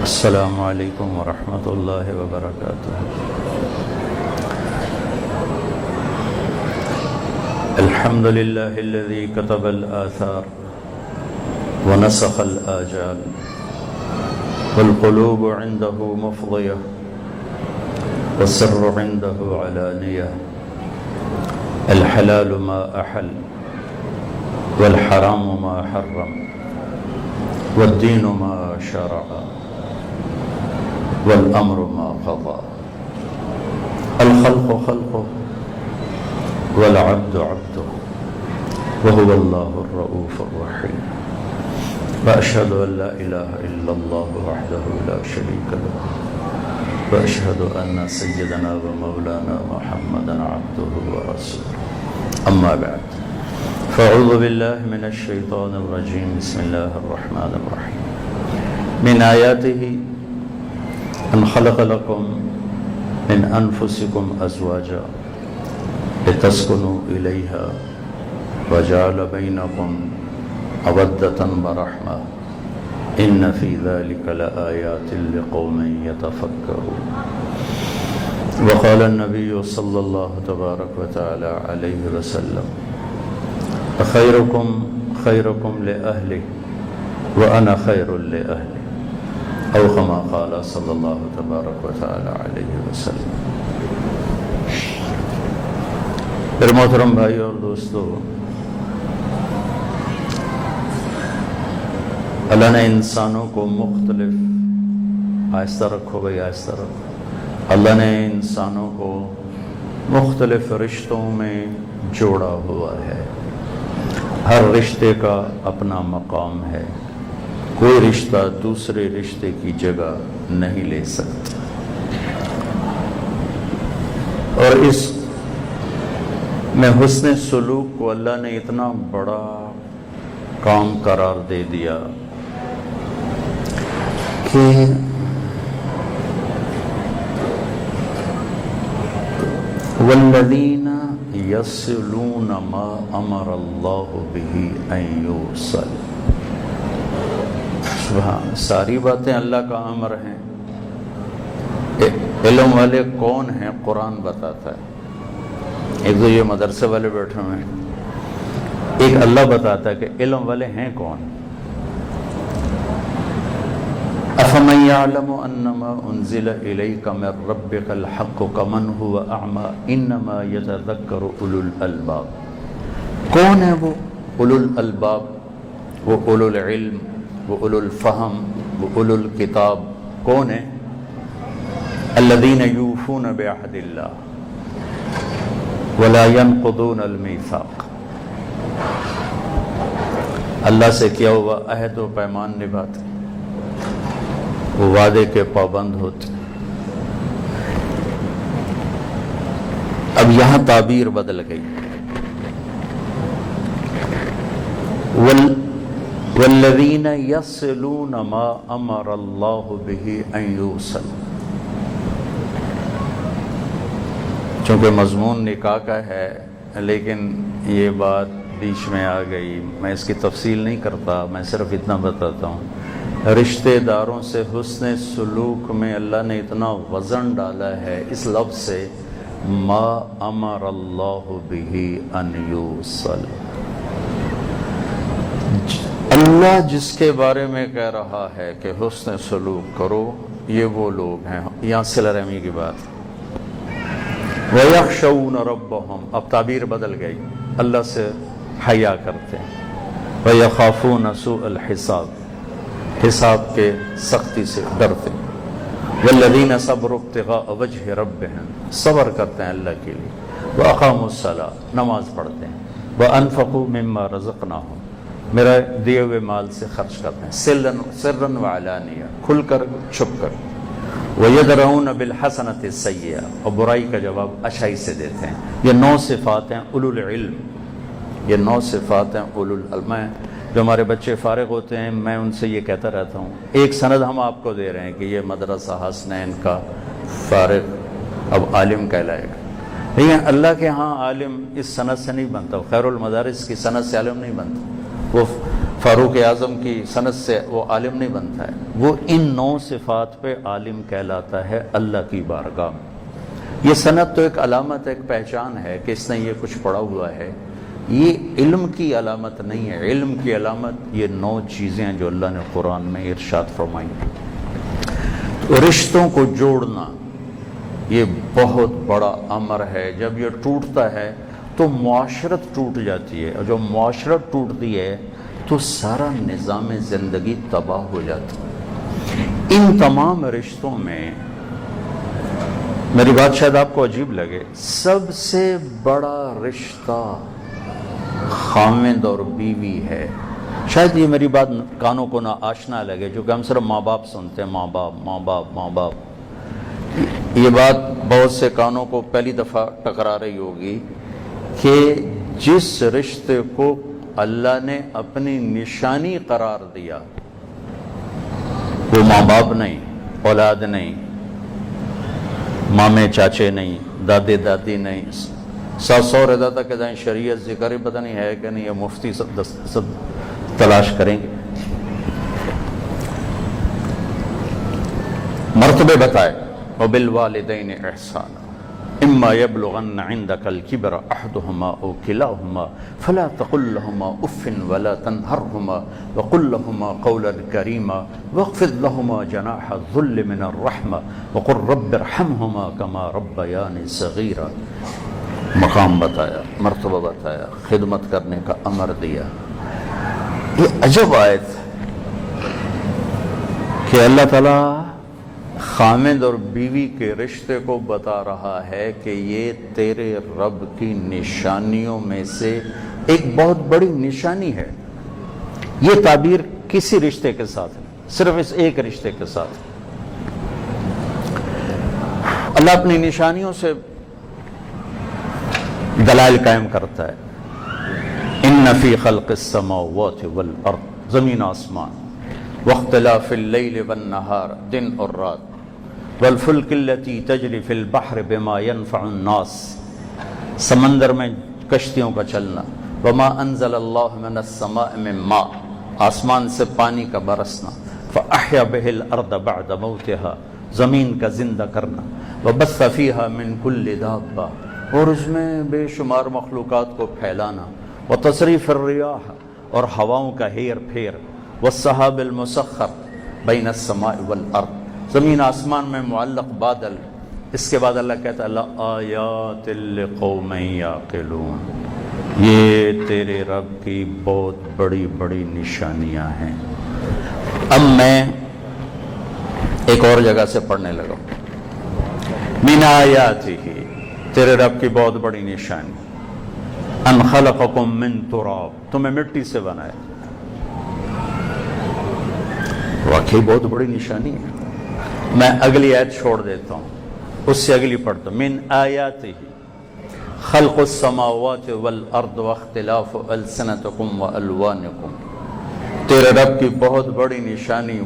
السلام علیکم ورحمۃ اللہ وبرکاتہ۔ الحمد للہ الذی کتب الآثار ونسخ الآجال والقلوب عنده مفضیہ والسر عنده علانیہ الحلال ما احل والحرام ما حرم والدین ما شرع والامر ما قضى الخلق خلقه والعبد عبده وهو الله الرؤوف الرحيم واشهد ان لا اله الا الله وحده لا شريك له واشهد ان سيدنا ومولانا محمدا عبده ورسوله اما بعد فاعوذ بالله من الشيطان الرجيم بسم الله الرحمن الرحيم من آياته ان خلق لكم من انفسكم ازواجا لتسكنوا اليها وجعل بينكم مودة ورحمة ان في ذلك لآيات لقوم يتفكرون وقال النبي صلى الله تبارك وتعالى عليه وسلم خيركم خيركم لأهله وأنا خير لأهلي او كما قال صلی اللہ تبارک و تعالی علیہ وسلم۔ پھر محترم بھائی اور دوستو، اللہ نے انسانوں کو مختلف، آہستہ رکھو بھائی آہستہ رکھو، اللہ نے انسانوں کو مختلف رشتوں میں جوڑا ہوا ہے۔ ہر رشتے کا اپنا مقام ہے، کوئی رشتہ دوسرے رشتے کی جگہ نہیں لے سکتا، اور اس میں حسن سلوک کو اللہ نے اتنا بڑا کام قرار دے دیا کہ والذین یصلون ما امر اللہ بہ ان یوصل، ساری باتیں اللہ کا امر ہیں۔ علم والے کون ہیں قرآن بتاتا ہے، ایک تو یہ مدرسے والے بیٹھے ہوئے ہیں، ایک اللہ بتاتا ہے کہ علم والے ہیں کون۔ افمن یعلم انما انزل الیک من ربک الحق کمن هو اعمی انما یتذکر اولو الالباب، کون ہے وہ اولو الالباب؟ وہ اولو العلم، وہ اولو الفہم، وہ اولو الکتاب، کون ہیں؟ الذین یوفون بعہد اللہ ولا ینقضون المیثاق، اللہ سے کیا ہوا عہد و پیمان نبھاتے، وہ وعدے کے پابند ہوتے۔ اب یہاں تعبیر بدل گئی، والذین یصلون ما امر اللہ بہ ان یوصل، چونکہ مضمون نکاح کا ہے لیکن یہ بات بیچ میں آ گئی، میں اس کی تفصیل نہیں کرتا، میں صرف اتنا بتاتا ہوں، رشتہ داروں سے حسن سلوک میں اللہ نے اتنا وزن ڈالا ہے اس لفظ سے ما امر اللہ بہ ان یوصل، اللہ جس کے بارے میں کہہ رہا ہے کہ حسن سلوک کرو، یہ وہ لوگ ہیں، یہاں صلہ رحمی کی بات۔ وَيَخْشَوْنَ رَبَّهُمْ، اب تعبیر بدل گئی، اللہ سے حیا کرتے ہیں۔ وَيَخَافُونَ سُوءَ الْحِسَابِ، حساب کے سختی سے ڈرتے ہیں۔ وَالَّذِينَ صَبَرُوا ابْتِغَاءَ وَجْهِ رَبِّهِمْ، صبر کرتے ہیں اللہ کے لیے۔ وَأَقَامُوا الصَّلَاةَ، نماز پڑھتے ہیں۔ وَأَنفَقُوا مِمَّا رَزَقْنَاهُمْ، میرا دیے ہوئے مال سے خرچ کرتے ہیں، سرًا وعلانیہ، کھل کر چھپ کر۔ وَيَدْرَؤُونَ بِالْحَسَنَةِ السَّيِّئَةَ، اور برائی کا جواب اچھائی سے دیتے ہیں۔ یہ 9 صفات ہیں اولو العلم، یہ 9 صفات ہیں اولو العلم۔ جو ہمارے بچے فارغ ہوتے ہیں میں ان سے یہ کہتا رہتا ہوں، ایک سند ہم آپ کو دے رہے ہیں کہ یہ مدرسہ حسنین کا فارغ اب عالم کہلائے گا، لیکن اللہ کے ہاں عالم اس سند سے نہیں بنتا، خیر المدارس کی سند سے عالم نہیں بنتا، وہ فاروق اعظم کی سند سے وہ عالم نہیں بنتا ہے، وہ ان 9 صفات پہ عالم کہلاتا ہے اللہ کی بارگاہ میں۔ یہ سند تو ایک علامت، ایک پہچان ہے کہ اس نے یہ کچھ پڑھا ہوا ہے، یہ علم کی علامت نہیں ہے۔ علم کی علامت یہ 9 چیزیں ہیں جو اللہ نے قرآن میں ارشاد فرمائی۔ تو رشتوں کو جوڑنا یہ بہت بڑا امر ہے۔ جب یہ ٹوٹتا ہے تو معاشرت ٹوٹ جاتی ہے، اور جو معاشرت ٹوٹتی ہے تو سارا نظام زندگی تباہ ہو جاتا ہے۔ ان تمام رشتوں میں میری بات شاید آپ کو عجیب لگے، سب سے بڑا رشتہ خاوند اور بیوی ہے۔ شاید یہ میری بات کانوں کو نہ آشنا لگے، جو کہ ہم صرف ماں باپ سنتے ہیں، ماں باپ ماں باپ ماں باپ۔ یہ بات بہت سے کانوں کو پہلی دفعہ ٹکرا رہی ہوگی کہ جس رشتے کو اللہ نے اپنی نشانی قرار دیا وہ ماں باپ نہیں، اولاد نہیں، مامے چاچے نہیں، دادے دادی نہیں، ساس سوہرے دادا کے دائیں شریعت ذکر ہی پتہ نہیں ہے کہ نہیں، یہ مفتی سب تلاش کریں گے۔ مرتبے بتائے، وبالوالدین احسانا اما يبلغن عندك الكبر احدهما او كلاهما فلا تقل لهما اف ولا تنهرهما وقل لهما قولا كريما واخفض لهما جناح الذل من الرحمه وقل رب ارحمهما كما ربياني صغيرا۔ مقام بتایا، مرتبہ بتایا، خدمت کرنے کا امر دیا۔ یہ عجب آیت کہ اللہ تعالیٰ خامد اور بیوی کے رشتے کو بتا رہا ہے کہ یہ تیرے رب کی نشانیوں میں سے ایک بہت بڑی نشانی ہے۔ یہ تعبیر کسی رشتے کے ساتھ نہیں، صرف اس ایک رشتے کے ساتھ۔ اللہ اپنی نشانیوں سے دلائل قائم کرتا ہے۔ ان فی خلق السماوات والارض، زمین آسمان، واختلاف اللیل والنہار، دن اور رات، والفلک التي تجری فی البحر بما ينفع الناس، سمندر میں کشتیوں کا چلنا، وما انزل اللہ من السماء من ماء، آسمان سے پانی کا برسنا، فاحیا به الارض بعد موتها، زمین کا زندہ کرنا، وبث فیہا من کل دابہ، اور اس میں بے شمار مخلوقات کو پھیلانا، وتصریف الریاح، اور ہواؤں کا ہیر پھیر، والسحاب المسخر بین السماء والارض، زمین آسمان میں معلق بادل۔ اس کے بعد اللہ کہتا ہے لآیات لقوم یعقلون، یہ تیرے رب کی بہت بڑی بڑی نشانیاں ہیں۔ اب میں ایک اور جگہ سے پڑھنے لگا، من آیاتہ، تیرے رب کی بہت بڑی نشانی، ان خلقکم من تراب، تمہیں مٹی سے بنایا۔ واقعی بہت بڑی نشانی ہے۔ میں اگلی آیت چھوڑ دیتا ہوں، اس سے اگلی پڑھتا ہوں۔ من آیاتہ خلق السماوات والارض واختلاف السنتکم والوانکم، تیرے رب کی بہت بڑی نشانی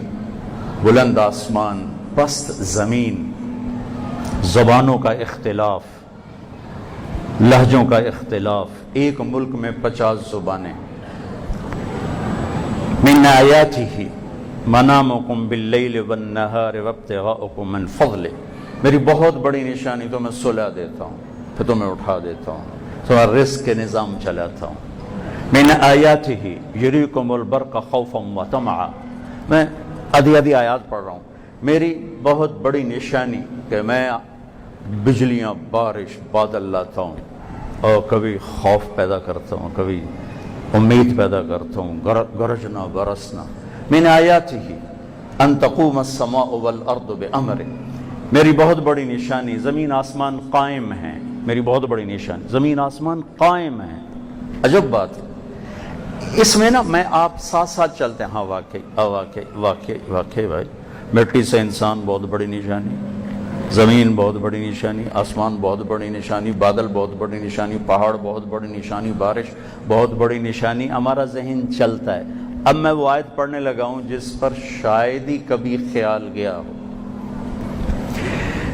بلند آسمان، پست زمین، زبانوں کا اختلاف، لہجوں کا اختلاف، ایک ملک میں 50 زبانیں۔ من آیاتہ منامکم باللیل والنہار وابتغاؤکم من فضلہ، میری بہت بڑی نشانی تو میں سلا دیتا ہوں، پھر تمہیں اٹھا دیتا ہوں، تمہارا رزق کے نظام چلاتا ہوں۔ من آیاتہ یریکم البرق خوفا وطمعا، میں آدھی آیات پڑھ رہا ہوں۔ میری بہت بڑی نشانی کہ میں بجلیاں، بارش، بادل لاتا ہوں، اور کبھی خوف پیدا کرتا ہوں، کبھی امید پیدا کرتا ہوں، گرجنا برسنا۔ من آیاتہ ان تقوم السماء والارض بامرہ، میری بہت بڑی نشانی زمین آسمان قائم ہیں، میری بہت بڑی نشانی زمین آسمان قائم ہیں۔ عجب بات ہے اس میں نا، میں آپ ساتھ ساتھ چلتے ہیں۔ ہاں واقعی بھائی، مٹی سے انسان بہت بڑی نشانی، زمین بہت بڑی نشانی، آسمان بہت بڑی نشانی، بادل بہت بڑی نشانی، پہاڑ بہت بڑی نشانی، بارش بہت بڑی نشانی۔ ہمارا ذہن چلتا ہے۔ اب میں وہ آیت پڑھنے لگا ہوں جس پر شاید ہی کبھی خیال گیا ہو۔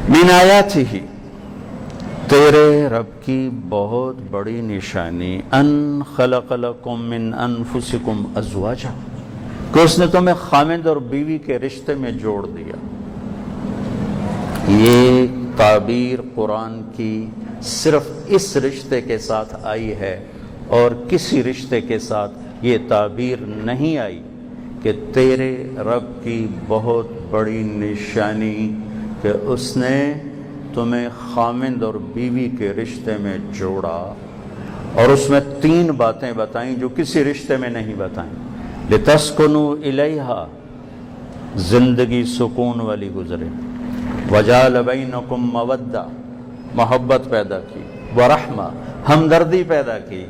من آیاتہ تیرے رب کی بہت بڑی نشانی ان خلق لکم من انفسکم ازواجا، کہ اس نے تمہیں خامند اور بیوی کے رشتے میں جوڑ دیا۔ یہ تعبیر قرآن کی صرف اس رشتے کے ساتھ آئی ہے اور کسی رشتے کے ساتھ یہ تعبیر نہیں آئی کہ تیرے رب کی بہت بڑی نشانی کہ اس نے تمہیں خامند اور بیوی کے رشتے میں جوڑا، اور اس میں 3 باتیں بتائیں جو کسی رشتے میں نہیں بتائیں۔ لِتَسْكُنُوا إِلَيْهَا، زندگی سکون والی گزرے، وَجَعَلَ بَيْنَكُمْ مَوَدَّةً، محبت پیدا کی، وَرَحْمَةً، ہمدردی پیدا کی۔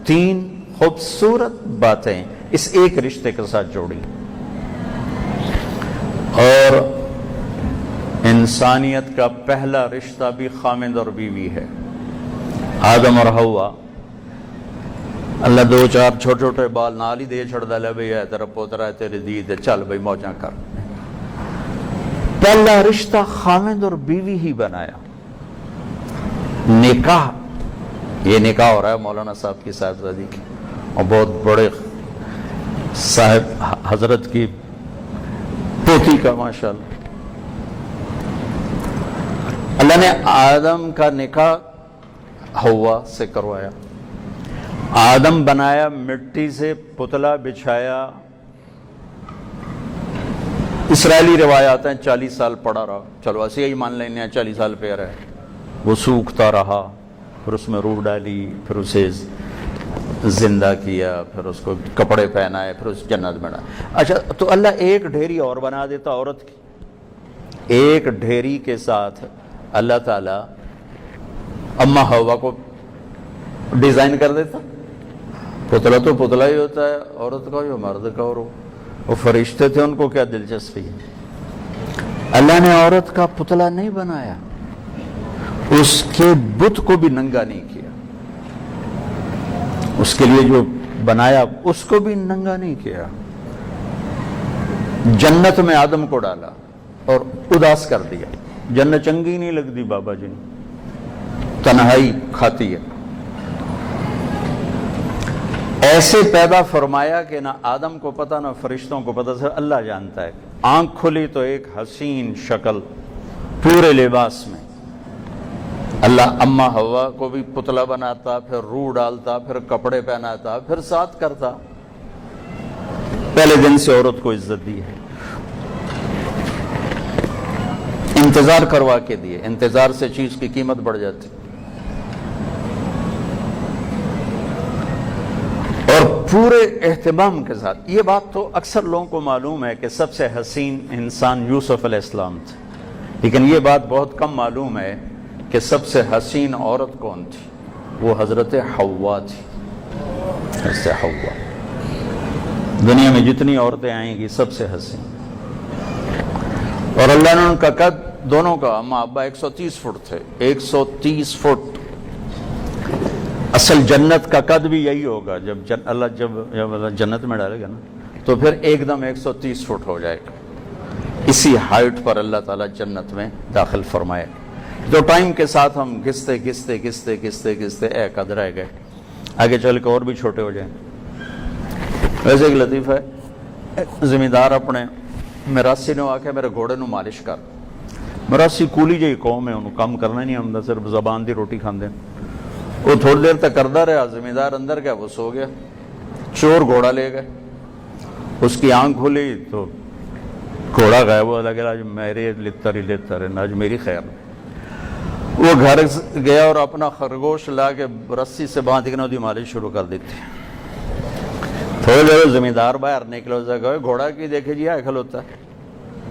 3 خوبصورت باتیں اس ایک رشتے کے ساتھ جوڑی، اور انسانیت کا پہلا رشتہ بھی خامند اور بیوی ہے۔ آدم اور حوا، اللہ 2-4 چھوٹے چھوٹے بال نال ہی دے چھڑ دے بھئی ہے تیرا پوترا ہے تیری دید ہے، چل بھئی موجاں کر۔ پہلا رشتہ خامند اور بیوی ہی بنایا۔ نکاح، یہ نکاح ہو رہا ہے مولانا صاحب کی صاحبزادی کی، اور بہت بڑے صاحب حضرت کی پوتی کا، ماشاءاللہ۔ اللہ نے آدم کا نکاح حوا سے کروایا، آدم بنایا مٹی سے، پتلا بچھایا۔ اسرائیلی روایات ہیں 40 سال پڑا رہا، چلو ایسے ہی مان لینے 40 سال پہ رہا، وہ سوکھتا رہا، پھر اس میں روح ڈالی، پھر اسے زندہ کیا، پھر اس کو کپڑے پہنائے، پھر اس جنت میں ڈالا۔ اچھا، تو اللہ ایک ڈھیری اور بنا دیتا عورت کی، ایک ڈھیری کے ساتھ اللہ تعالیٰ اما حوا کو ڈیزائن کر دیتا۔ پتلا تو پتلا ہی ہوتا ہے عورت کا، جو مرد کا، اور وہ فرشتے تھے، ان کو کیا دلچسپی ہے؟ اللہ نے عورت کا پتلا نہیں بنایا، اس کے بت کو بھی ننگا نہیں کیا، اس کے لیے جو بنایا اس کو بھی ننگا نہیں کیا۔ جنت میں آدم کو ڈالا اور اداس کر دیا، جنت چنگی نہیں لگتی بابا جی، تنہائی کھاتی ہے۔ ایسے پیدا فرمایا کہ نہ آدم کو پتا نہ فرشتوں کو پتا، صرف اللہ جانتا ہے۔ آنکھ کھلی تو ایک حسین شکل پورے لباس میں، اللہ اما حوا کو بھی پتلا بناتا، پھر روح ڈالتا، پھر کپڑے پہناتا، پھر ساتھ کرتا۔ پہلے دن سے عورت کو عزت دی ہے، انتظار کروا کے دیے، انتظار سے چیز کی قیمت بڑھ جاتی۔ اور پورے اہتمام کے ساتھ، یہ بات تو اکثر لوگوں کو معلوم ہے کہ سب سے حسین انسان یوسف علیہ السلام تھے، لیکن یہ بات بہت کم معلوم ہے کہ سب سے حسین عورت کون تھی؟ وہ حضرت حوا تھی۔ حضرت حوا دنیا میں جتنی عورتیں آئیں گی سب سے حسین، اور اللہ نے ان کا قد دونوں کا، اماں ابا 130 فٹ تھے، 130 فٹ۔ اصل جنت کا قد بھی یہی ہوگا، جب اللہ جنت میں ڈالے گا نا تو پھر ایک دم 130 فٹ ہو جائے گا۔ اسی ہائٹ پر اللہ تعالیٰ جنت میں داخل فرمائے۔ تو ٹائم کے ساتھ ہم گھستے گھستے گھستے گھستے گھستے قد رہ گئے، آگے چل کے اور بھی چھوٹے ہو جائیں۔ ویسے ایک لطیفہ ہے، زمیندار اپنے میراسی نے آ کے میرے گھوڑے نو مالش کر۔ میراسی کولی جی قوم ہے، انہوں کام کرنا نہیں آتا، صرف زبان دی روٹی کھاندے۔ وہ تھوڑی دیر تک کرتا رہا، زمیندار اندر گیا، وہ سو گیا، چور گھوڑا لے گئے۔ اس کی آنکھ کھلی تو گھوڑا غائب ہوا، لگا آج میرے لیتا رہے، آج میری خیر۔ وہ گھر گیا اور اپنا خرگوش لا کے رسی سے باندھ کے دی مالش شروع کر دیتی۔ تھوڑے دیر زمیندار باہر نکلو، گئے گھوڑا کی دیکھے جی آئے کھلوتا ہے،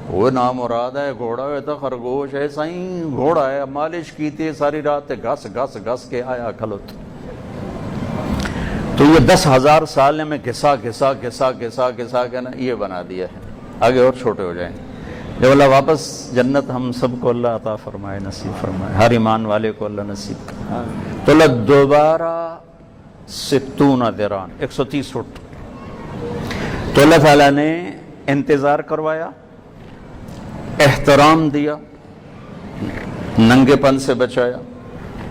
وہ نام مراد ہے گھوڑا ہوتا خرگوش ہے، سائیں گھوڑا ہے، مالش کی تھی ساری رات، گھس گھس گھس کے آیا کھلوتا۔ تو یہ 10,000 سال میں گھسا گھسا گھسا گھسا گھسا کے نا یہ بنا دیا ہے، آگے اور چھوٹے ہو جائیں۔ جب اللہ واپس جنت ہم سب کو اللہ عطا فرمائے، نصیب فرمائے، ہر ایمان والے کو اللہ نصیب کرے، تو اللہ دوبارہ 60 ذراع 130 فٹ۔ تو اللہ تعالیٰ نے انتظار کروایا، احترام دیا، ننگے پن سے بچایا،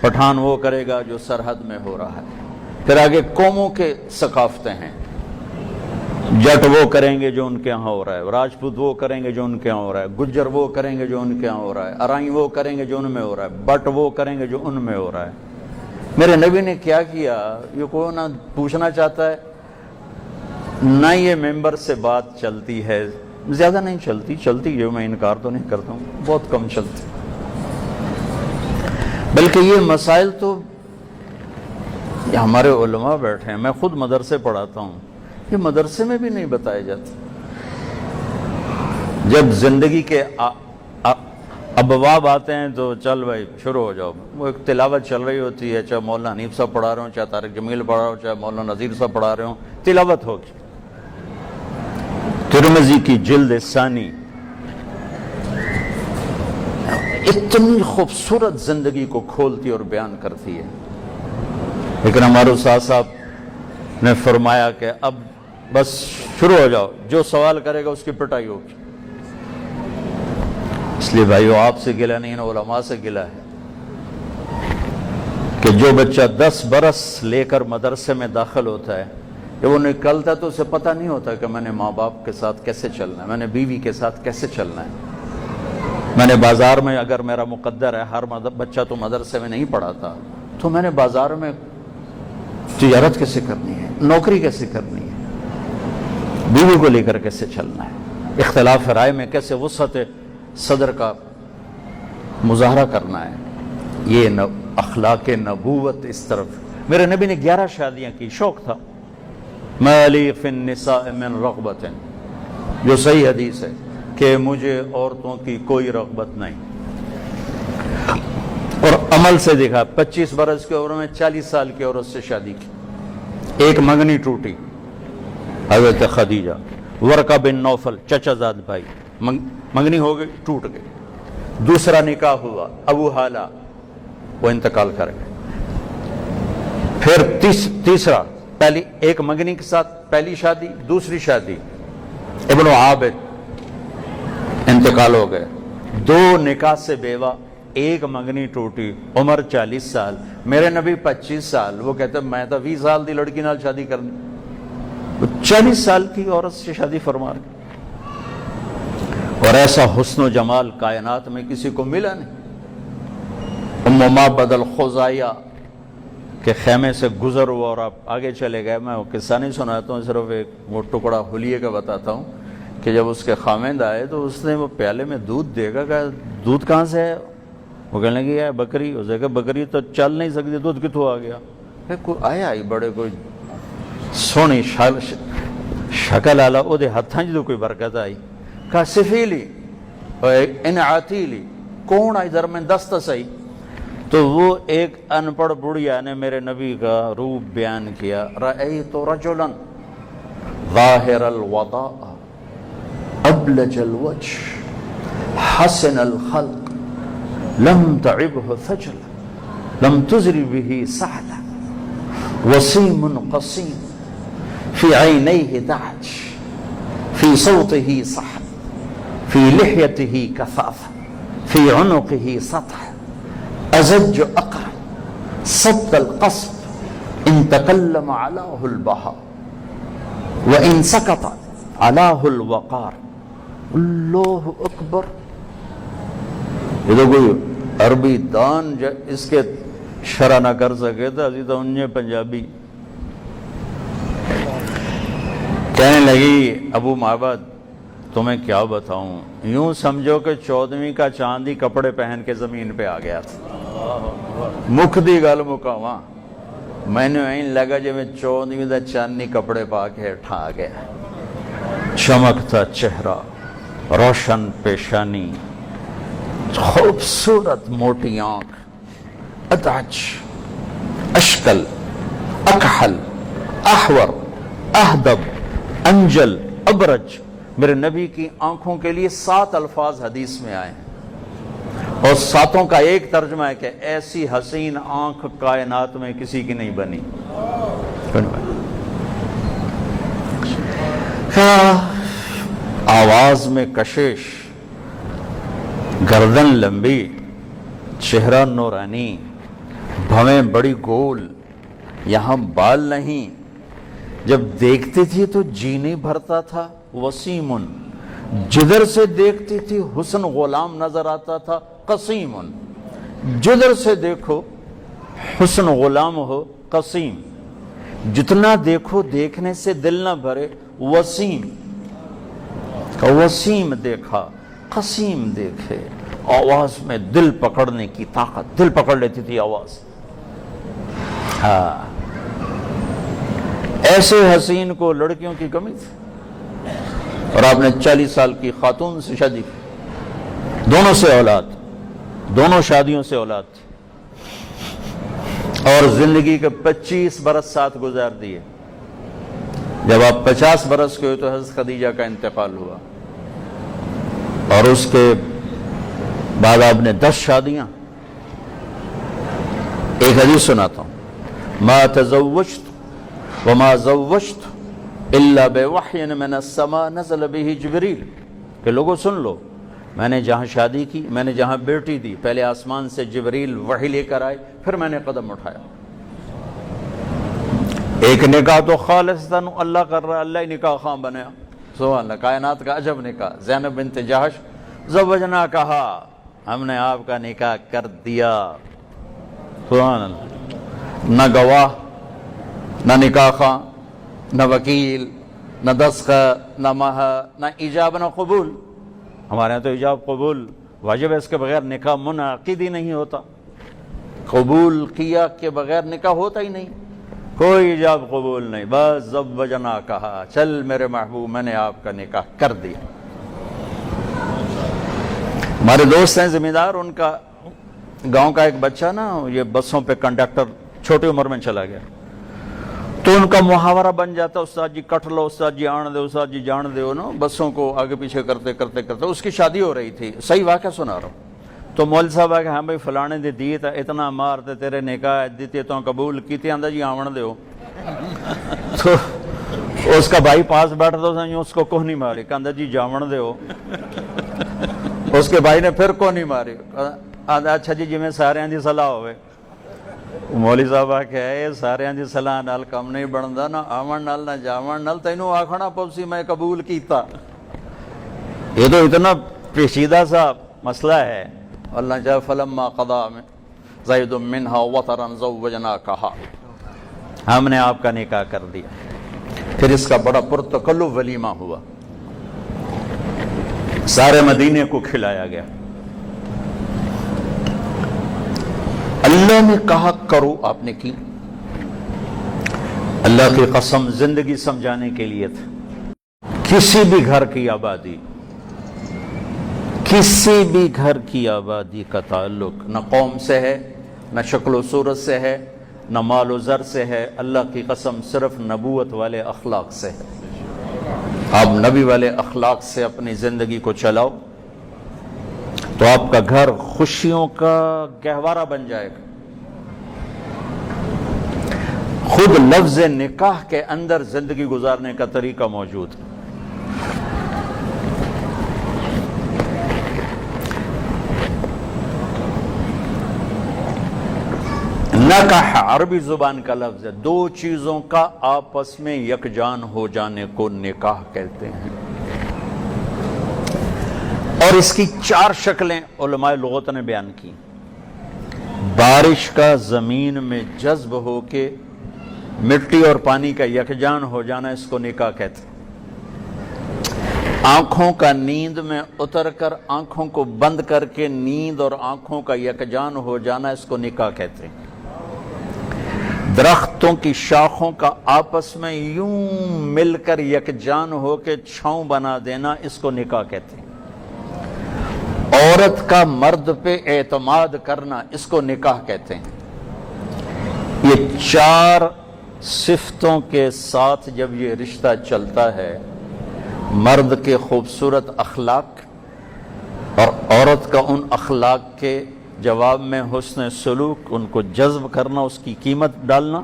پٹھان وہ کرے گا جو سرحد میں ہو رہا ہے. پھر آگے قوموں کے ثقافتیں ہیں. جٹ وہ کریں گے جو ان کے ہاں ہو رہا ہے، راجپوت وہ کریں گے جو ان کے ہاں ہو رہا ہے، گجر وہ کریں گے جو ان کے ہاں ہو رہا ہے، ارائی وہ کریں گے جو ان میں ہو رہا ہے، بٹ وہ کریں گے جو ان میں ہو رہا ہے. میرے نبی نے کیا کیا؟ یہ کوئی نہ پوچھنا چاہتا ہے، نہ یہ ممبر سے بات چلتی ہے، زیادہ نہیں چلتی ہے، میں انکار تو نہیں کرتا ہوں، بہت کم چلتی، بلکہ یہ مسائل تو ہمارے علماء بیٹھے ہیں، میں خود مدرسے پڑھاتا ہوں، یہ مدرسے میں بھی نہیں بتائے جاتے. جب زندگی کے ابواب آتے ہیں تو چل بھائی شروع ہو جاؤ، وہ ایک تلاوت چل رہی ہوتی ہے، چاہے مولانا حنیف صاحب پڑھا رہے ہوں، چاہے طارق جمیل پڑھا رہا ہوں، چاہے مولانا نذیر صاحب پڑھا رہے ہوں، تلاوت ہوگی. ترمذی کی جلد ثانی اتنی خوبصورت زندگی کو کھولتی اور بیان کرتی ہے. لیکن ہمارے استاد صاحب نے فرمایا کہ اب بس شروع ہو جاؤ، جو سوال کرے گا اس کی پٹائی ہوگی. اس لیے بھائیو آپ سے گلہ نہیں، علماء سے گلہ ہے کہ جو بچہ 10 برس لے کر مدرسے میں داخل ہوتا ہے، جب وہ نکلتا ہے تو اسے پتہ نہیں ہوتا کہ میں نے ماں باپ کے ساتھ کیسے چلنا ہے، میں نے بیوی کے ساتھ کیسے چلنا ہے. میں نے بازار میں، اگر میرا مقدر ہے ہر بچہ تو مدرسے میں نہیں پڑھاتا، تو میں نے بازار میں تجارت کیسے کرنی ہے، نوکری کیسے کرنی ہے، بیوی کو لے کر کیسے چلنا ہے، اختلاف رائے میں کیسے وسعت صدر کا مظاہرہ کرنا ہے. یہ اخلاق نبوت اس طرف. میرے نبی نے 11 شادیاں کی، شوق تھا. ما لی فی النساء من رغبت، جو صحیح حدیث ہے کہ مجھے عورتوں کی کوئی رغبت نہیں. اور عمل سے دیکھا، 25 برس کی عمر میں 40 سال کی عورت سے شادی کی. ایک منگنی ٹوٹی، حضرت خدیجہ. ورقہ بن نوفل چچا زاد بھائی، منگنی ہو گئی، ٹوٹ گئی. دوسرا نکاح ہوا، ابو حالہ، وہ انتقال کر گئے. پھر تیسرا، پہلی ایک منگنی کے ساتھ پہلی شادی، دوسری شادی ابن عابد، انتقال ہو گئے. 2 نکاح سے بیوہ، ایک منگنی ٹوٹی، عمر 40 سال. میرے نبی 25 سال، وہ کہتے میں تو 20 سال دی لڑکی نال شادی کرنی، وہ 40 سال کی عورت سے شادی فرما رہے. اور ایسا حسن و جمال کائنات میں کسی کو ملا نہیں. ام معبد الخزاعیہ کے خیمے سے گزر ہوا اور آپ آگے چلے گئے. میں وہ قصہ نہیں سناتا ہوں، صرف ایک وہ ٹکڑا حلیے کا بتاتا ہوں کہ جب اس کے خاوند آئے تو اس نے وہ پیالے میں دودھ دے گا، کہا دودھ کہاں سے ہے؟ وہ کہنے لگی ہے بکری. اسے کہا بکری تو چل نہیں سکتی، دودھ کتوں آ گیا؟ کوئی آیا ہی بڑے کوئی سونی شکل آلا، وہ دے ہتھاں جو کوئی برکت آئی. کہا سفیلی انعاتیلی، کون آئی در میں دست سہی؟ تو وہ ایک ان پڑھ بڑھیا نے میرے نبی کا روپ بیان کیا. رأیت رجلا ظاہر الوضاء ابلج الوجه حسن الخلق لم تعبه ثجلا لم تزر به سعلا وسيم قصيم في عينيه دعج في صوته صحن في لحيته كثافة في عنقه سطح أزج أقرع صد القصب إن تكلم علاه البهاء وإن سكت علاه الوقار. اللہ اکبر. یہ تو کوئی عربی دان اس کے شرح نہ کر سکے تھا، اسی تو انہیں پنجابی. کہنے لگی ابو معبد تمہیں کیا بتاؤں، یوں سمجھو کہ 14ویں کا چاندی کپڑے پہن کے زمین پہ آ گیا تھا. مکھ دی گل مکاواں، میں نے این لگا جب میں 14ویں دا چاندی کپڑے پا کے اٹھا آ گیا. چمکتا چہرہ، روشن پیشانی، خوبصورت موٹی آنکھ، ادعج، اشکل، اکحل، احور، اہدب، انجل، ابرج. میرے نبی کی آنکھوں کے لیے 7 الفاظ حدیث میں آئے ہیں، اور 7 کا ایک ترجمہ ہے کہ ایسی حسین آنکھ کائنات میں کسی کی نہیں بنی. آواز میں کشش، گردن لمبی، چہرہ نورانی، بھویں بڑی گول، یہاں بال نہیں، جب دیکھتی تھی تو جی نہیں بھرتا تھا، وسیم، جدھر سے دیکھتی تھی حسن غلام نظر آتا تھا، قسیم، جدھر سے دیکھو حسن غلام ہو، قسیم، جتنا دیکھو دیکھنے سے دل نہ بھرے، وسیم، وسیم دیکھا، قسیم دیکھے، آواز میں دل پکڑنے کی طاقت، دل پکڑ لیتی تھی آواز۔ ہاں، ایسے حسین کو لڑکیوں کی کمی تھی، اور آپ نے 40 سال کی خاتون سے شادی کی، دونوں سے اولاد، دونوں شادیوں سے اولاد تھی، اور زندگی کے 25 برس ساتھ گزار دیے۔ جب آپ 50 برس کے ہوئے تو حضرت خدیجہ کا انتقال ہوا، اور اس کے بعد آپ نے 10 شادیاں۔ ایک حدیث سناتا ہوں، ما تزوجت وما زوجت الا بوحی من السماء نزل به جبریل، کہ لوگوں سن لو، میں نے جہاں شادی کی، میں نے جہاں بیٹی دی، پہلے آسمان سے جبریل وحی لے کر آئے، پھر میں نے قدم اٹھایا۔ ایک نکاح تو خالصتاً اللہ کر رہا ہے، اللہ ہی نکاح خواہ بنیا، سبحان اللہ، کائنات کا عجب نکاح۔ زینب بنت جہش، زوجنا کہا، ہم نے آپ کا نکاح کر دیا، سبحان اللہ، نہ گواہ، نہ نکاح خواہ، نہ وکیل، نہ دستخط، نہ مہر، نہ ایجاب نہ قبول۔ ہمارے یہاں تو ایجاب قبول واجب ہے، اس کے بغیر نکاح منعقد ہی نہیں ہوتا، قبول کیا کے بغیر نکاح ہوتا ہی نہیں، کوئی ایجاب قبول نہیں، بس زوجنا کہا، چل میرے محبوب میں نے آپ کا نکاح کر دیا۔ ہمارے دوست ہیں ذمہ دار، ان کا گاؤں کا ایک بچہ نا، یہ بسوں پہ کنڈکٹر چھوٹی عمر میں چلا گیا، تو ان کا محاورہ بن جاتا، استاد جی کٹ لو، استاد جی آن دے، استاد جی جان دے، نا بسوں کو آگے پیچھے کرتے کرتے کرتے۔ اس کی شادی ہو رہی تھی، صحیح واقعہ سنا رہا ہوں، تو مول صاحب آگے، ہاں بھائی فلانے دی دیت اتنا مارتے تیرے نکاح دیتے تو قبول کیتے، آندہ جی آون دے ہو۔ تو اس کا بھائی پاس بیٹھتا تھا، اس کو کوہ نہیں ماری، کہندہ جی جاون دے ہو۔ اس کے بھائی نے پھر کوہ نہیں ماری، آندہ اچھا جی جی میں سارے ہیں دی صلاح ہوئے۔ مولی صاحب آکھے اے سارے ہیں دی صلاح نال کم نہیں بڑھندا، نہ آون نال نہ جاون نال، تینوں آکھنا پوسی میں قبول کیتا۔ یہ تو اتنا پیچیدہ سا مسئلہ ہے۔ اللہ جاء فلما قضا زید منہا وطرا زوجناکہا، ہم نے آپ کا نکاح کر دیا۔ پھر اس کا بڑا پرتکلف ولیمہ ہوا، سارے مدینے کو کھلایا گیا۔ اللہ نے کہا کرو، آپ نے کی۔ اللہ کی قسم زندگی سمجھانے کے لیے تھا۔ کسی بھی گھر کی آبادی، کسی بھی گھر کی آبادی کا تعلق نہ قوم سے ہے، نہ شکل و صورت سے ہے، نہ مال و زر سے ہے، اللہ کی قسم صرف نبوت والے اخلاق سے ہے۔ آپ نبی والے اخلاق سے اپنی زندگی کو چلاؤ تو آپ کا گھر خوشیوں کا گہوارہ بن جائے گا۔ خود لفظ نکاح کے اندر زندگی گزارنے کا طریقہ موجود ہے۔ نکاح عربی زبان کا لفظ ہے، دو چیزوں کا آپس میں یکجان ہو جانے کو نکاح کہتے ہیں، اور اس کی 4 شکلیں علماء لغت نے بیان کی۔ بارش کا زمین میں جذب ہو کے مٹی اور پانی کا یکجان ہو جانا، اس کو نکاح کہتے ہیں۔ آنکھوں کا نیند میں اتر کر آنکھوں کو بند کر کے نیند اور آنکھوں کا یکجان ہو جانا، اس کو نکاح کہتے ہیں۔ درختوں کی شاخوں کا آپس میں یوں مل کر یکجان ہو کے چھاؤں بنا دینا، اس کو نکاح کہتے ہیں۔ عورت کا مرد پہ اعتماد کرنا، اس کو نکاح کہتے ہیں۔ یہ 4 صفتوں کے ساتھ جب یہ رشتہ چلتا ہے، مرد کے خوبصورت اخلاق اور عورت کا ان اخلاق کے جواب میں حسن سلوک، ان کو جذب کرنا، اس کی قیمت ڈالنا،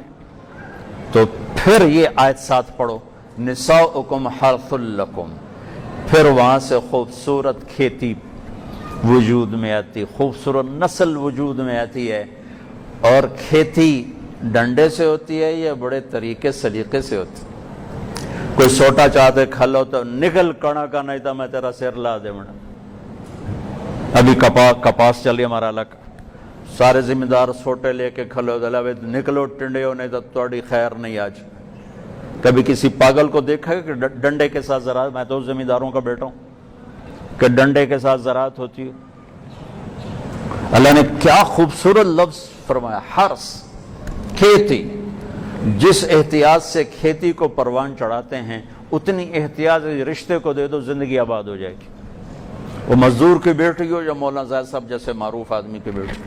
تو پھر یہ آیت ساتھ پڑھو، نساؤکم حرث لکم، پھر وہاں سے خوبصورت کھیتی وجود میں آتی، خوبصورت نسل وجود میں آتی ہے، اور کھیتی ڈنڈے سے ہوتی ہے یا بڑے طریقے سلیقے سے ہوتی ہے؟ کوئی سوٹا چاہتے کھلو تو نکل کڑا کا نہیں تھا میں تیرا سر لا دے منا. ابھی کپاس چلی ہمارا علاقہ, سارے ذمہ دار سوٹے لے کے کھلو دلاوے نکلو ٹنڈے ہو نہیں تو تھوڑی خیر نہیں آج. کبھی کسی پاگل کو دیکھا ہے کہ ڈنڈے کے ساتھ زراعت, میں تو ذمہ داروں کا بیٹا ہوں, کہ ڈنڈے کے ساتھ زراعت ہوتی ہے؟ اللہ نے کیا خوبصورت لفظ فرمایا, حرث, کھیتی. جس احتیاط سے کھیتی کو پروان چڑھاتے ہیں اتنی احتیاط رشتے کو دے دو, زندگی آباد ہو جائے گی. وہ مزدور کی بیٹی ہو یا مولانا زاہد صاحب جیسے معروف آدمی کی بیٹی,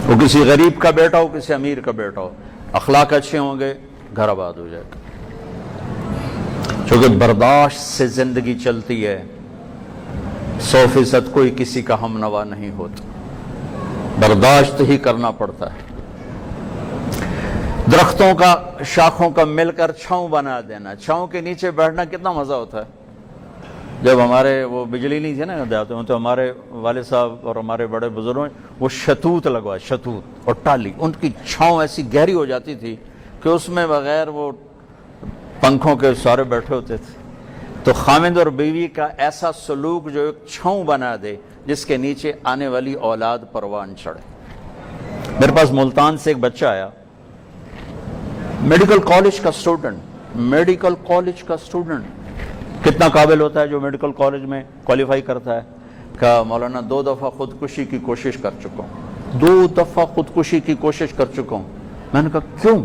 وہ کسی غریب کا بیٹا ہو کسی امیر کا بیٹا ہو, اخلاق اچھے ہوں گے گھر آباد ہو جائے گا. چونکہ برداشت سے زندگی چلتی ہے, 100% کوئی کسی کا ہم نوا نہیں ہوتا, برداشت ہی کرنا پڑتا ہے. درختوں کا شاخوں کا مل کر چھاؤں بنا دینا, چھاؤں کے نیچے بیٹھنا کتنا مزہ ہوتا ہے. جب ہمارے وہ بجلی نہیں تھی نا دیہاتوں میں, تو ہمارے والد صاحب اور ہمارے بڑے بزرگوں وہ شتوت لگوائے, شتوت اور ٹالی, ان کی چھاؤں ایسی گہری ہو جاتی تھی کہ اس میں بغیر وہ پنکھوں کے سارے بیٹھے ہوتے تھے. تو خامد اور بیوی کا ایسا سلوک جو ایک چھاؤں بنا دے جس کے نیچے آنے والی اولاد پروان چڑھے. میرے پاس ملتان سے ایک بچہ آیا, میڈیکل کالج کا اسٹوڈنٹ, میڈیکل کالج کا اسٹوڈنٹ. کتنا قابل ہوتا ہے جو میڈیکل کالج میں کوالیفائی کرتا ہے؟ کہا مولانا 2 دفعہ خودکشی کی کوشش کر چکا ہوں, 2 دفعہ خودکشی کی کوشش کر چکا ہوں. میں نے کہا کیوں؟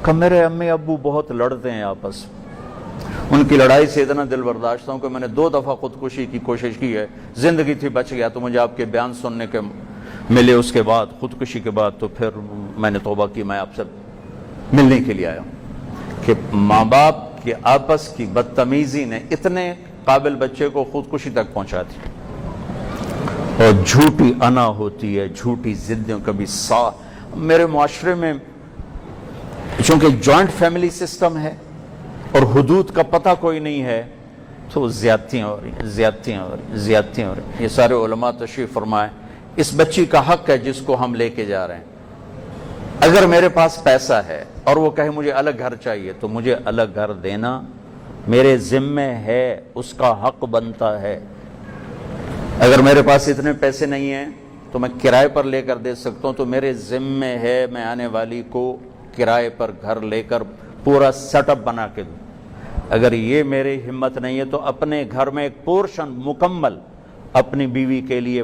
کہ میرے امی ابو بہت لڑتے ہیں آپس, ان کی لڑائی سے اتنا دل برداشت ہوں کہ میں نے 2 دفعہ خودکشی کی کوشش کی ہے, زندگی تھی بچ گیا. تو مجھے آپ کے بیان سننے کے ملے اس کے بعد, خودکشی کے بعد, تو پھر میں نے توبہ کی, میں آپ سے ملنے کے لیے آیا ہوں. کہ ماں باپ کہ آپس کی بدتمیزی نے اتنے قابل بچے کو خودکشی تک پہنچا دی. اور جھوٹی انا ہوتی ہے, جھوٹی ضدوں. کبھی میرے معاشرے میں چونکہ جوائنٹ فیملی سسٹم ہے اور حدود کا پتہ کوئی نہیں ہے, تو زیادتیاں ہو رہی ہیں, زیادتیاں ہو رہی ہیں. یہ سارے علماء تشریف فرمائیں, اس بچی کا حق ہے جس کو ہم لے کے جا رہے ہیں. اگر میرے پاس پیسہ ہے اور وہ کہے مجھے الگ گھر چاہیے, تو مجھے الگ گھر دینا میرے ذمے ہے, اس کا حق بنتا ہے. اگر میرے پاس اتنے پیسے نہیں ہیں تو میں کرائے پر لے کر دے سکتا ہوں, تو میرے ذمے ہے میں آنے والی کو کرائے پر گھر لے کر پورا سیٹ اپ بنا کے دوں. اگر یہ میری ہمت نہیں ہے تو اپنے گھر میں ایک پورشن مکمل اپنی بیوی کے لیے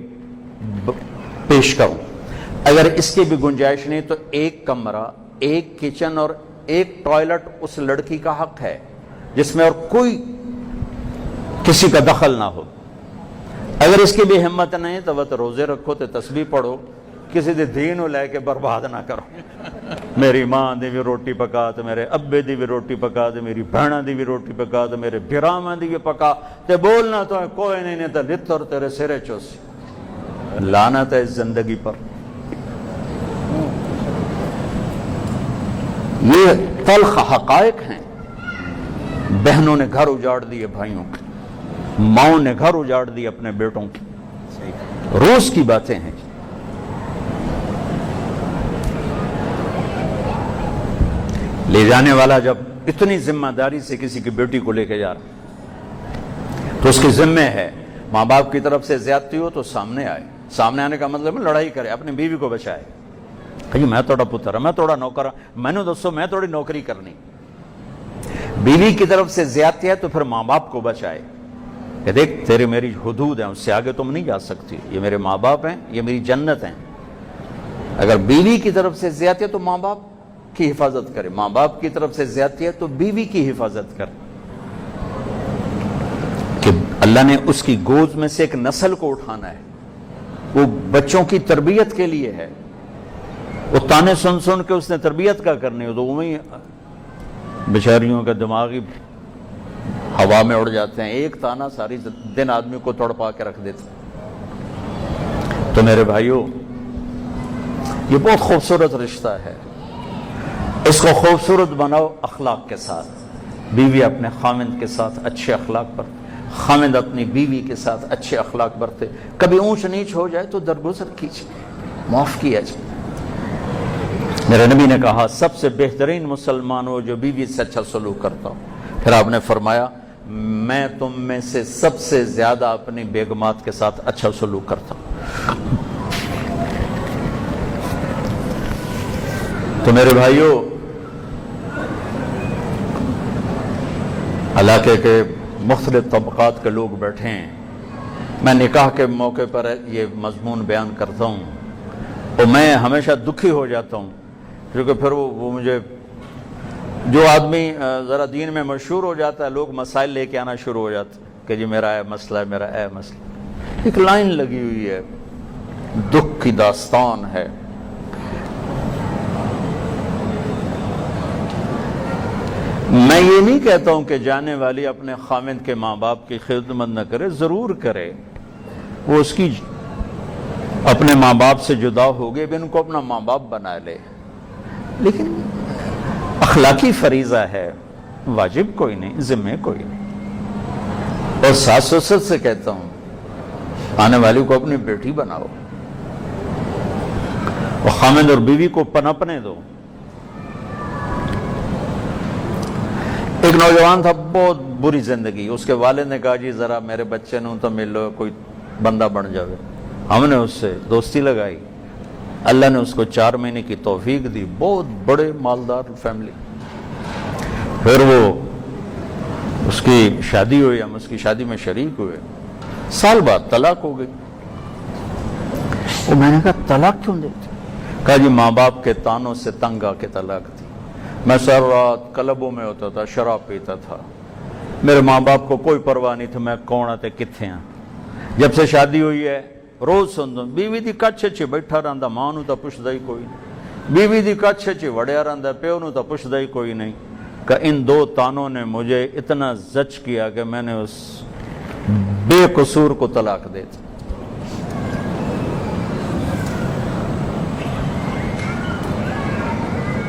پیش کروں. اگر اس کی بھی گنجائش نہیں تو 1 کمرہ, 1 کچن اور 1 ٹوائلٹ اس لڑکی کا حق ہے, جس میں اور کوئی کسی کا دخل نہ ہو. اگر اس کی بھی ہمت نہیں تو وہ روزے رکھو, تو تسبیح پڑھو, کسی دے دین کو لے کے برباد نہ کرو. میری ماں دی بھی روٹی پکا تو میرے ابے دی بھی روٹی پکا, تو میری بہناں دی بھی روٹی پکا, تو میرے بھراواں دی بھی پکا, تے بولنا تو کوئی نہیں تو لتر تیرے سرے چوسی. لعنت ہے اس زندگی پر. یہ تلخ حقائق ہیں. بہنوں نے گھر اجاڑ دیے بھائیوں کے, ماؤں نے گھر اجاڑ دیے اپنے بیٹوں کی, روز کی باتیں ہیں. لے جانے والا جب اتنی ذمہ داری سے کسی کی بیٹی کو لے کے جا رہا تو اس کے ذمے ہے, ماں باپ کی طرف سے زیادتی ہو تو سامنے آئے. سامنے آنے کا مطلب ہے لڑائی کرے, اپنی بیوی کو بچائے. کہ میں توڑا پتر, میں توڑا نوکر, میں نے دوستو میں توڑی نوکری کرنی. بیوی کی طرف سے زیادتی ہے تو پھر ماں باپ کو بچائے کہ دیکھ تیرے میری حدود ہیں, اس سے آگے تم نہیں جا سکتی, یہ میرے ماں باپ ہیں, یہ میری جنت ہیں. اگر بیوی کی طرف سے زیادتی ہے تو ماں باپ کی حفاظت کرے, ماں باپ کی طرف سے زیادتی ہے تو بیوی کی حفاظت کرے. کہ اللہ نے اس کی گود میں سے ایک نسل کو اٹھانا ہے, وہ بچوں کی تربیت کے لیے ہے. وہ تانے سن سن کے اس نے تربیت کا کرنی ہو تو وہیں بیچاریوں کا دماغی ہوا میں اڑ جاتے ہیں. ایک تانا ساری دن آدمی کو تڑپا کے رکھ دیتے. تو میرے بھائیوں, یہ بہت خوبصورت رشتہ ہے, اس کو خوبصورت بناؤ اخلاق کے ساتھ. بیوی اپنے خامند کے ساتھ اچھے اخلاق پر, خامند اپنی بیوی کے ساتھ اچھے اخلاق برتے. کبھی اونچ نیچ ہو جائے تو درگزر کیجیے, معاف کیا جائے۔ میرے نبی نے کہا سب سے بہترین مسلمان وہ جو بیوی سے اچھا سلوک کرتا ہو۔ پھر آپ نے فرمایا میں تم میں سے سب سے زیادہ اپنی بیگمات کے ساتھ اچھا سلوک کرتا ہوں۔ تو میرے بھائیوں، علاقے کے مختلف طبقات کے لوگ بیٹھے ہیں، میں نکاح کے موقع پر یہ مضمون بیان کرتا ہوں اور میں ہمیشہ دکھی ہو جاتا ہوں، کیونکہ پھر وہ مجھے جو آدمی ذرا دین میں مشہور ہو جاتا ہے، لوگ مسائل لے کے آنا شروع ہو جاتے ہیں کہ جی میرا اے مسئلہ ہے، میرا اے مسئلہ۔ ایک لائن لگی ہوئی ہے، دکھ کی داستان ہے۔ میں یہ نہیں کہتا ہوں کہ جانے والی اپنے خاوند کے ماں باپ کی خدمت نہ کرے، ضرور کرے، وہ اس کی اپنے ماں باپ سے جدا ہو گئے بھی ان کو اپنا ماں باپ بنا لے، لیکن اخلاقی فریضہ ہے، واجب کوئی نہیں، ذمہ کوئی نہیں۔ اور ساس سسر سے کہتا ہوں آنے والی کو اپنی بیٹی بناؤ اور خاوند اور بیوی کو پنپنے دو۔ ایک نوجوان تھا، بہت بری زندگی، اس کے والد نے کہا جی ذرا میرے بچے نوں تو مل لو، کوئی بندہ بن جاوے۔ ہم نے اس سے دوستی لگائی، اللہ نے اس کو 4 مہینے کی توفیق دی، بہت بڑے مالدار فیملی۔ پھر وہ اس کی شادی ہوئی، ہم اس کی شادی میں شریک ہوئے، سال بعد طلاق ہو گئی۔ اور میں نے کہا طلاق کیوں دیتے؟ کہا جی ماں باپ کے تانوں سے تنگ آ کے طلاق دی، میں سر رات کلبوں میں ہوتا تھا، شراب پیتا تھا، میرے ماں باپ کو کوئی پرواہ نہیں تھی میں کون آتے کتنے ہیں۔ جب سے شادی ہوئی ہے روز سن دوں بیوی دی کچھ اچھی بیٹھا رہندا، ماں نو تا پوچھدا ہی کوئی نہیں، بیوی دی کچھ اچھی وڑیا رہندا، پیو نو تا پوچھدا ہی کوئی نہیں۔ کہ ان 2 تانوں نے مجھے اتنا زج کیا کہ میں نے اس بے قصور کو طلاق دے دی۔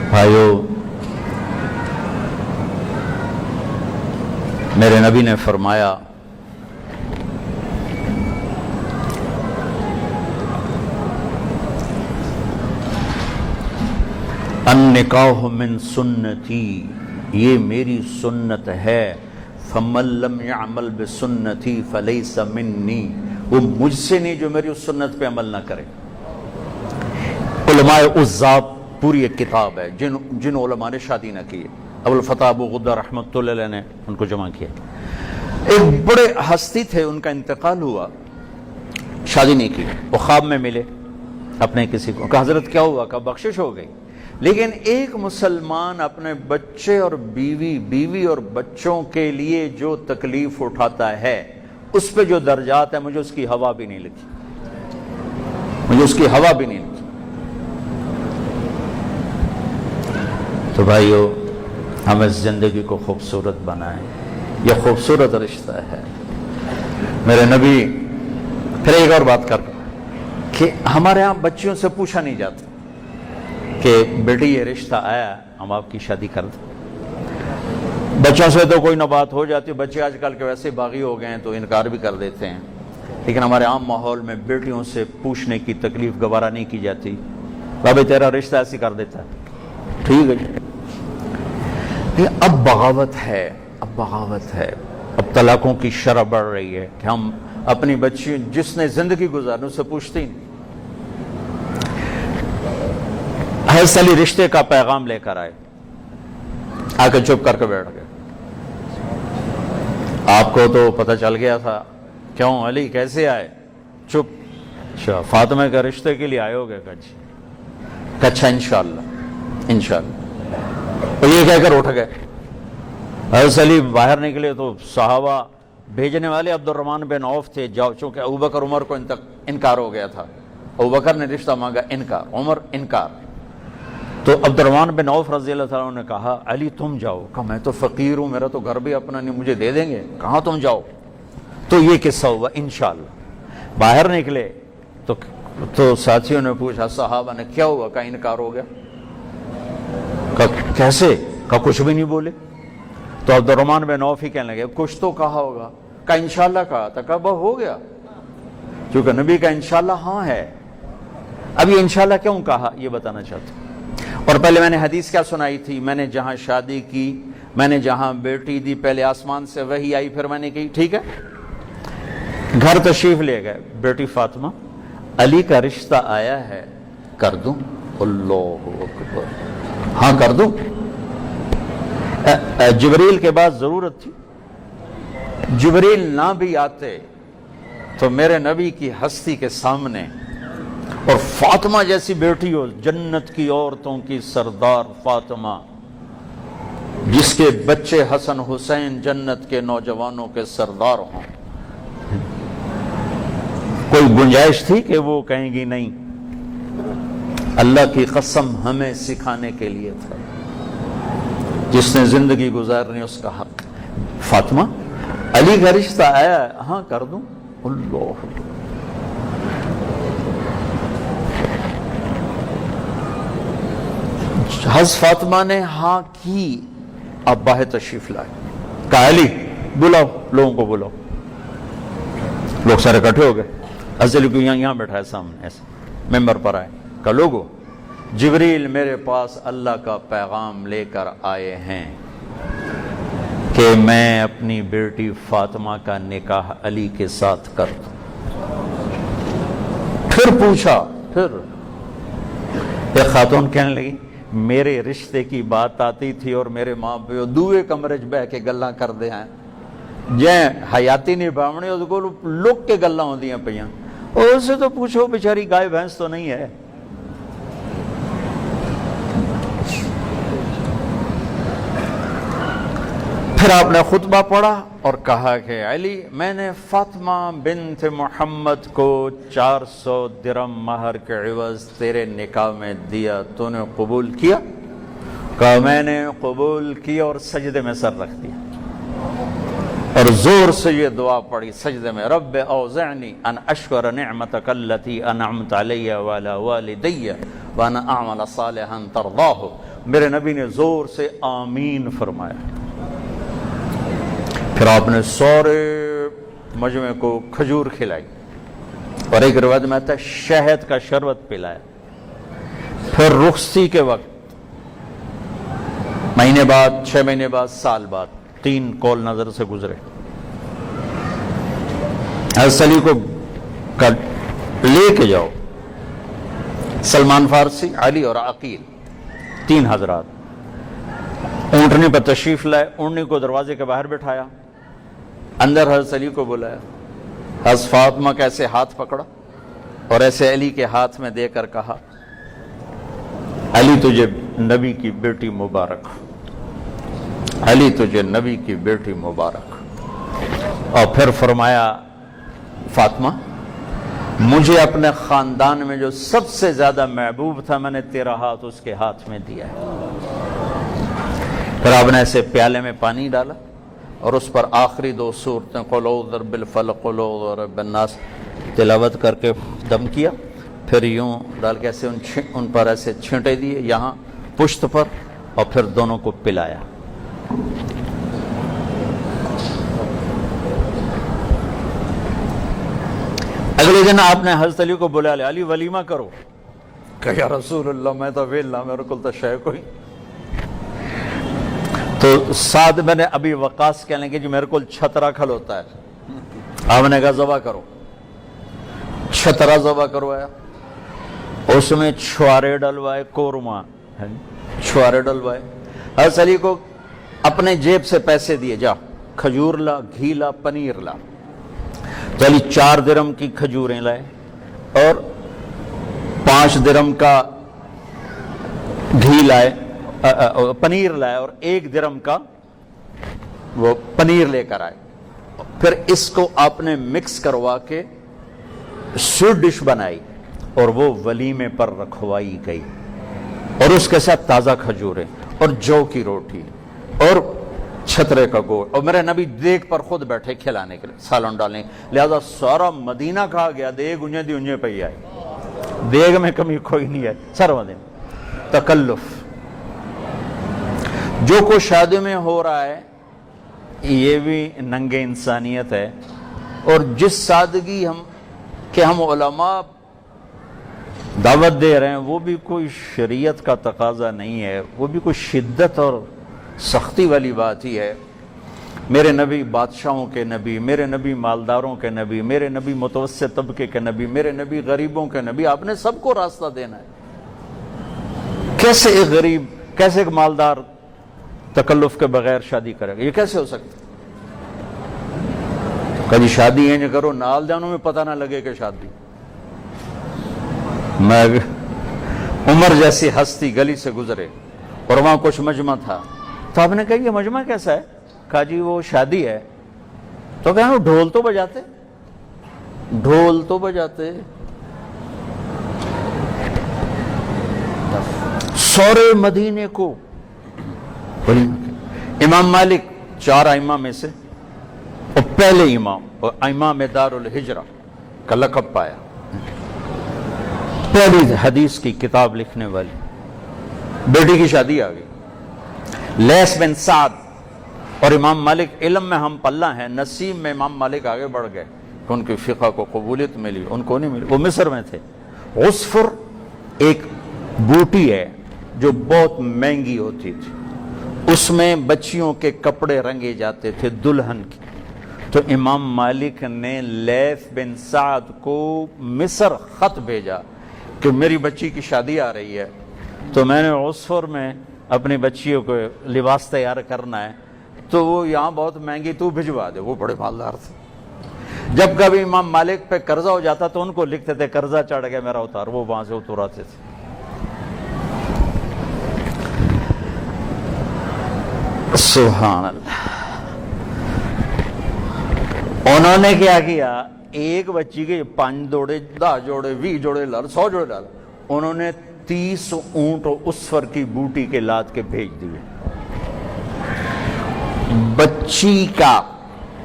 بھائیو، میرے نبی نے فرمایا النکاح من سنتی، یہ میری سنت ہے، فمن لم يعمل بسنتی فلیس منی، وہ مجھ سے نہیں جو میری اس سنت پہ عمل نہ کرے۔ علماء عزاب پوری ایک کتاب ہے، جن علماء نے شادی نہ کی، ابو الفتح ابو غدہ رحمۃ اللہ علیہ نے ان کو جمع کیا۔ ایک بڑے ہستی تھے، ان کا انتقال ہوا، شادی نہیں کی، وہ خواب میں ملے اپنے کسی کو، کہ حضرت کیا ہوا؟ کہ بخشش ہو گئی۔ لیکن ایک مسلمان اپنے بچے اور بیوی اور بچوں کے لیے جو تکلیف اٹھاتا ہے، اس پہ جو درجات ہیں، مجھے اس کی ہوا بھی نہیں لگی، مجھے اس کی ہوا بھی نہیں لگی۔ تو بھائیو، ہم اس زندگی کو خوبصورت بنائیں، یہ خوبصورت رشتہ ہے۔ میرے نبی پھر ایک اور بات کر کہ ہمارے ہاں بچیوں سے پوچھا نہیں جاتا کہ بیٹی یہ رشتہ آیا، ہم آپ کی شادی کر دیں۔ بچوں سے تو کوئی نہ بات ہو جاتی، بچے آج کل کے ویسے باغی ہو گئے ہیں تو انکار بھی کر دیتے ہیں، لیکن ہمارے عام ماحول میں بیٹیوں سے پوچھنے کی تکلیف گوارا نہیں کی جاتی۔ بابے تیرا رشتہ ایسے کر دیتا ہے، ٹھیک ہے جی۔ اب بغاوت ہے، اب طلاقوں کی شرح بڑھ رہی ہے کہ ہم اپنی بچی جس نے زندگی گزارنے اسے پوچھتے ہی نہیں۔ حضرت علی رشتے کا پیغام لے کر آئے، آ کے چپ کر کے بیٹھ گئے۔ آپ کو تو پتہ چل گیا تھا، کیوں علی کیسے آئے؟ چپ۔ اچھا فاطمہ کے رشتے کے لیے آئے ہو گئے؟ کہ اچھا انشاءاللہ۔ اور یہ کہہ کر اٹھ گئے۔ حضرت علی باہر نکلے تو صحابہ بھیجنے والے عبد الرحمن بن عوف تھے، چونکہ ابوبکر عمر کو انکار ہو گیا تھا، ابوبکر نے رشتہ مانگا، انکار، عمر انکار، تو عبد الرحمن بن عوف رضی اللہ تعالیٰ عنہ نے کہا علی تم جاؤ۔ کہا میں تو فقیر ہوں، میرا تو گھر بھی اپنا نہیں، مجھے دے دیں گے، کہاں تم جاؤ۔ تو یہ قصہ ہوا انشاءاللہ۔ باہر نکلے تو ساتھیوں نے پوچھا، صحابہ نے، کیا ہوا؟ کہا انکار ہو گیا۔ کہا کیسے؟ کہا کچھ بھی نہیں بولے۔ تو عبد الرحمن بن عوف ہی کہنے لگے کچھ تو کہا ہوگا۔ کہا انشاءاللہ کہا تھا۔ کہا بس ہو گیا، کیونکہ نبی کا انشاءاللہ ہاں ہے۔ اب یہ انشاءاللہ کیوں کہا یہ بتانا چاہتا ہوں. اور پہلے میں نے حدیث کیا سنائی تھی؟ میں نے جہاں شادی کی، میں نے جہاں بیٹی دی، پہلے آسمان سے وحی آئی، پھر میں نے کہی ٹھیک ہے. گھر تشریف لے گئے، بیٹی فاطمہ علی کا رشتہ آیا ہے، کر دوں؟ اللہ اکبر، ہاں کر دوں. جبریل کے بعد ضرورت تھی؟ جبریل نہ بھی آتے تو میرے نبی کی ہستی کے سامنے، اور فاطمہ جیسی بیٹی ہو، جنت کی عورتوں کی سردار فاطمہ، جس کے بچے حسن حسین جنت کے نوجوانوں کے سردار ہوں، کوئی گنجائش تھی کہ وہ کہیں گی نہیں؟ اللہ کی قسم ہمیں سکھانے کے لیے تھا، جس نے زندگی گزارنی اس کا حق. فاطمہ علی کا رشتہ آیا، ہاں کر دوں؟ اللہ. حضرت فاطمہ نے ہاں کی. اب باہر تشریف لائے، کہا علی بلاؤ، لوگوں کو بلاؤ. لوگ سارے اکٹھے ہو گئے. حضرت علی کو یہاں بیٹھائے سامنے، ایسے ممبر پر آئے، کہا لوگو جبریل میرے پاس اللہ کا پیغام لے کر آئے ہیں کہ میں اپنی بیٹی فاطمہ کا نکاح علی کے ساتھ کر دوں. پھر پوچھا، پھر ایک خاتون کہنے لگی میرے رشتے کی بات آتی تھی اور میرے ماں پیو دوے کمرے بہ کے گلاں کر دے ہیں، جیں حیاتی نہیں باونے اس کو لک کے گلاں ہوندی ہیں پیاں، اور اسے تو پوچھو بیچاری گائے بھینس تو نہیں ہے. پھر آپ نے خطبہ پڑھا اور کہا کہ علی میں نے فاطمہ بنت محمد کو 400 درہم مہر کے عوض تیرے نکاح میں دیا، تو نے قبول کیا؟ کہا میں نے قبول کیا، اور سجدے میں سر رکھ دیا اور زور سے یہ دعا پڑھی سجدے میں، رب اوزعنی ان اشکر نعمتک التی انعمت علی وعلی والدی وانا اعمل صالحا ترضاہ. میرے نبی نے زور سے آمین فرمایا. پھر آپ نے سارے مجمع کو کھجور کھلائی، اور ایک روایت میں آتا ہے شہد کا شربت پلایا. پھر رخصتی کے وقت، مہینے بعد، 6 مہینے بعد، سال بعد، 3 کال نظر سے گزرے. حضرت علی کو لے کے جاؤ. سلمان فارسی، علی اور عقیل، 3 حضرات اونٹنی پر تشریف لائے. اونٹنی کو دروازے کے باہر بٹھایا، اندر حضرت علی کو بلایا. حضرت فاطمہ کا ایسے ہاتھ پکڑا اور ایسے علی کے ہاتھ میں دے کر کہا علی تجھے نبی کی بیٹی مبارک، علی تجھے نبی کی بیٹی مبارک. اور پھر فرمایا فاطمہ مجھے اپنے خاندان میں جو سب سے زیادہ محبوب تھا میں نے تیرا ہاتھ اس کے ہاتھ میں دیا ہے. پھر آپ نے ایسے پیالے میں پانی ڈالا اور اس پر آخری 2 سورتیں قل اعوذ برب الفلق قل اعوذ برب الناس تلاوت کر کے دم کیا. پھر یوں ڈال کے ایسے ان پر ایسے چھینٹے دیے یہاں پشت پر، اور پھر دونوں کو پلایا. اگلے دن آپ نے حضرت علی کو بلا لیا، علی ولیمہ کرو. کہ یا رسول اللہ میں تو ویلا، میرے کو تو شے کوئی. تو سعد بن ابی وقاص کہنے لگے جی میرے کو چھترا کھل ہوتا ہے. آپ نے کہا ذبح کرو. چھترا ذبح کروایا، اس میں چھوارے ڈلوائے، قورمہ چھوارے ڈلوائے. حضرت علی کو اپنے جیب سے پیسے دیے، جا کھجور لا، گھی لا، پنیر لا. تو علی 4 درہم کی کھجوریں لائے اور 5 درہم کا گھی لائے، پنیر لائے، اور 1 درہم کا وہ پنیر لے کر آئے. پھر اس کو آپ نے مکس کروا کے سویٹ ڈش بنائی اور وہ ولیمے پر رکھوائی گئی، اور اس کے ساتھ تازہ کھجوریں اور جو کی روٹی اور چھترے کا گوشت. اور میرے نبی دیگ پر خود بیٹھے کھلانے کے لیے، سالن ڈالنے. لہذا سارا مدینہ کھا گیا، دیگ انجے دی انجے پہ آئی، دیگ میں کمی کوئی نہیں ہے. سارا دن تکلف جو کو شادی میں ہو رہا ہے یہ بھی ننگے انسانیت ہے. اور جس سادگی ہم علماء دعوت دے رہے ہیں وہ بھی کوئی شریعت کا تقاضا نہیں ہے، وہ بھی کوئی شدت اور سختی والی بات ہی ہے۔ میرے نبی بادشاہوں کے نبی، میرے نبی مالداروں کے نبی، میرے نبی متوسط طبقے کے نبی، میرے نبی غریبوں کے نبی، آپ نے سب کو راستہ دینا ہے۔ کیسے ایک غریب، کیسے ایک مالدار تکلف کے بغیر شادی کرے گا؟ یہ کیسے ہو سکتا؟ کبھی شادی ہے کرو نال جانوں میں پتہ نہ لگے کہ شادی۔ میں عمر جیسی ہستی گلی سے گزرے اور وہاں کچھ مجمع تھا، تو آپ نے کہا یہ مجمع کیسا ہے؟ کہا جی وہ شادی ہے۔ تو کہا ڈھول تو بجاتے، ڈھول تو بجاتے۔ سورے مدینے کو امام مالک 4 ائمہ میں سے اور پہلے امام اور امام دار الہجرہ کا لقب پایا، پہلی حدیث کی کتاب لکھنے والی۔ بیٹی کی شادی آ گئی۔ لیث بن سعد اور امام مالک علم میں ہم پلہ ہیں، نصیب میں امام مالک آگے بڑھ گئے کہ ان کی فقہ کو قبولیت ملی، ان کو نہیں ملی۔ وہ مصر میں تھے۔ عصفر ایک بوٹی ہے جو بہت مہنگی ہوتی تھی، اس میں بچیوں کے کپڑے رنگے جاتے تھے دلہن کی۔ تو امام مالک نے لیث بن سعد کو مصر خط بھیجا کہ میری بچی کی شادی آ رہی ہے، تو میں نے عصفر میں اپنی بچیوں کو لباس تیار کرنا ہے، تو وہ یہاں بہت مہنگی تو بھجوا دے۔ وہ بڑے مالدار تھے۔ جب کبھی امام مالک پہ قرضہ ہو جاتا تو ان کو لکھتے تھے قرضہ چڑھ گیا میرا اتار، وہ وہاں سے اتراتے تھے۔ سبحان اللہ۔ انہوں نے کیا کیا؟ ایک بچی کے 5 جوڑے 10 جوڑے 20 جوڑے لال 100 جوڑے لال، انہوں نے 30 اونٹ عصفر کی بوٹی کے لاد کے بھیج دیے۔ بچی کا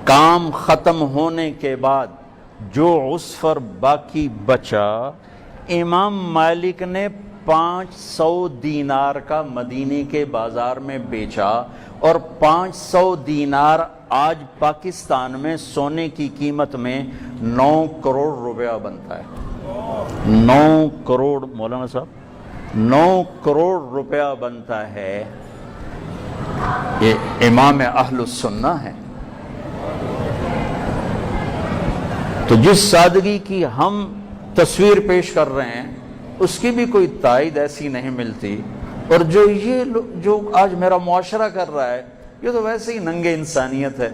کام ختم ہونے کے بعد جو عصفر باقی بچا، امام مالک نے 500 دینار کا مدینے کے بازار میں بیچا، اور 500 دینار آج پاکستان میں سونے کی قیمت میں 9 کروڑ روپیہ بنتا ہے۔ 9 کروڑ مولانا صاحب، 9 کروڑ روپیہ بنتا ہے۔ یہ امام اہل السنہ ہے۔ تو جس سادگی کی ہم تصویر پیش کر رہے ہیں اس کی بھی کوئی تائید ایسی نہیں ملتی، اور جو آج میرا معاشرہ کر رہا ہے یہ تو ویسے ہی ننگے انسانیت ہے۔